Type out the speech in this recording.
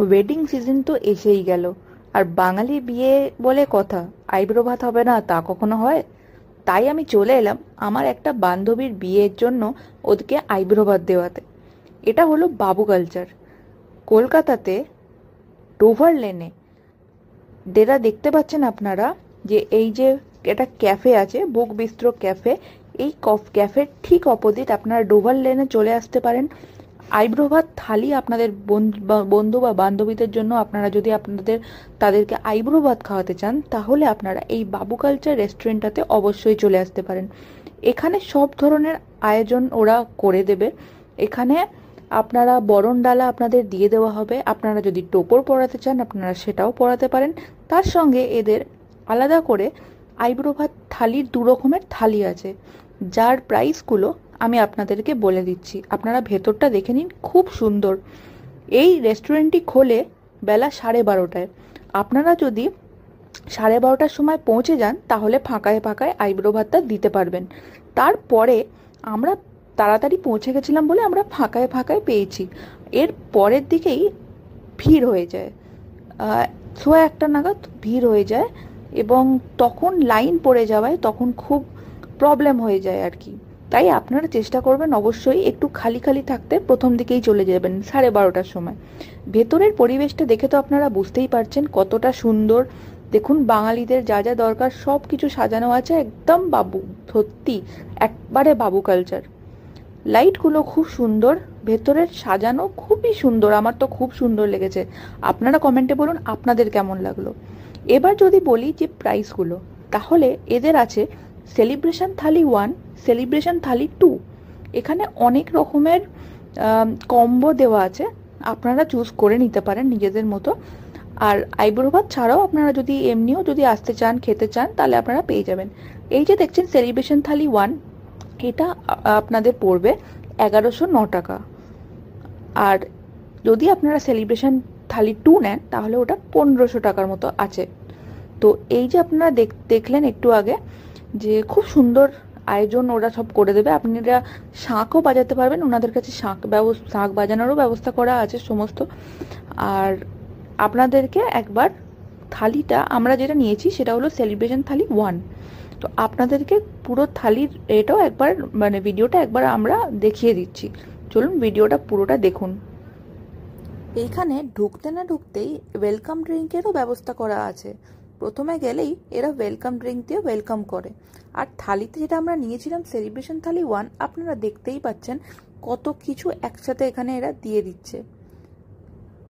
Wedding season তো এসেই গেল, আর বাঙালি বিয়ে বলে কথা, আইব্রো ভাত হবে না তা কখনো হয়? তাই আমি চলে এলাম আমার একটা বান্ধবীর বিয়ের জন্য ওদেরকে আইব্রো ভাত দেওয়াতে। এটা হলো বাবু কালচার, কলকাতাতে ডোভার লেনে। যেটা দেখতে পাচ্ছেন আপনারা, যে এই যে এটা ক্যাফে আছে, বুক বিস্ট্রো ক্যাফে, এই ক্যাফের ঠিক অপোজিট আপনারা ডোভার লেনে চলে আসতে পারেন। আইব্রো ভাত থালি আপনাদের বন্ধু বা বান্ধবীদের জন্য, আপনারা যদি তাদেরকে আইব্রো ভাত খাওয়াতে চান, তাহলে আপনারা এই বাবু কালচার রেস্টুরেন্টটাতে অবশ্যই চলে আসতে পারেন। এখানে সব ধরনের আয়োজন ওরা করে দেবে। এখানে আপনারা বরণ ডালা আপনাদের দিয়ে দেওয়া হবে, আপনারা যদি টোপর পরাতে চান আপনারা সেটাও পরাতে পারেন। তার সঙ্গে এদের আলাদা করে আইব্রো ভাত থালির দু রকমের থালি আছে, যার প্রাইসগুলো আমি আপনাদেরকে বলে দিচ্ছি। আপনারা ভেতরটা দেখে নিন, খুব সুন্দর। এই রেস্টুরেন্টটি খোলে বেলা 12:30টায়। আপনারা যদি 12:30টার সময় পৌঁছে যান তাহলে ফাঁকায় ফাঁকায় আইব্রো ভাতটা দিতে পারবেন। তারপরে আমরা তাড়াতাড়ি পৌঁছে গেছিলাম বলে আমরা ফাঁকায় ফাঁকায় পেয়েছি। এর পরের দিকেই ভিড় হয়ে যায়, 1:15 নাগাদ ভিড় হয়ে যায়, এবং তখন লাইন পড়ে যাওয়ায় তখন খুব প্রবলেম হয়ে যায় আর কি। তাই আপনারা চেষ্টা করবেন অবশ্যই একটু খালি খালি থাকতে, প্রথম দিকেই চলে যাবেন 12:30টার সময়। ভেতরের পরিবেশটা দেখে তো আপনারা বুঝতেই পারছেন কতটা সুন্দর। দেখুন, বাঙালিদের যা যা দরকার সব কিছু সাজানো আছে, একদম বাবু, সত্যি একবারে বাবু কালচার। লাইটগুলো খুব সুন্দর, ভেতরের সাজানো খুবই সুন্দর, আমার তো খুব সুন্দর লেগেছে। আপনারা কমেন্টে বলুন আপনাদের কেমন লাগলো। এবার যদি বলি যে প্রাইসগুলো, তাহলে এদের আছে সেলিব্রেশন থালি 1, সেলিব্রেশন থালি 2। এখানে অনেক রকমের কম্বো দেওয়া আছে, আপনারা চুজ করে নিতে পারেন নিজেদের মতো। আর আইব্রো ভাত ছাড়াও আপনারা যদি এমনিও যদি আসতে চান, খেতে চান, তাহলে আপনারা পেয়ে যাবেন। এই যে দেখছেন সেলিব্রেশন থালি 1, এটা আপনাদের পড়বে 1109 টাকা। আর যদি আপনারা সেলিব্রেশন থালি 2 নেন তাহলে ওটা 1500 টাকার মতো আছে। তো এই যে আপনারা দেখলেন একটু আগে, যে খুব সুন্দর আয়োজন ওরা সব করে দেবে। আপনারা শাঁখও বাজাতে পারবেন, ওনাদের কাছে শাঁখ বাজানোরও ব্যবস্থা করা আছে সমস্ত। আর আপনাদেরকে একবার থালিটা আমরা যেটা নিয়েছি সেটা হলো সেলিব্রেশন থালি 1। তো আপনাদেরকে পুরো থালির এটাও একবার, মানে ভিডিওটা একবার আমরা দেখিয়ে দিচ্ছি। চলুন ভিডিওটা পুরোটা দেখুন। এইখানে ঢুকতে না ঢুকতেই ওয়েলকাম ড্রিঙ্কেরও ব্যবস্থা করা আছে। প্রথমে গেলেই এরা ওয়েলকাম ড্রিঙ্ক দিয়ে ওয়েলকাম করে। আর থালিতে যেটা আমরা নিয়েছিলাম সেলিব্রেশন থালি 1, আপনারা দেখতেই পাচ্ছেন কত কিছু একসাথে এখানে এরা দিয়ে দিচ্ছে।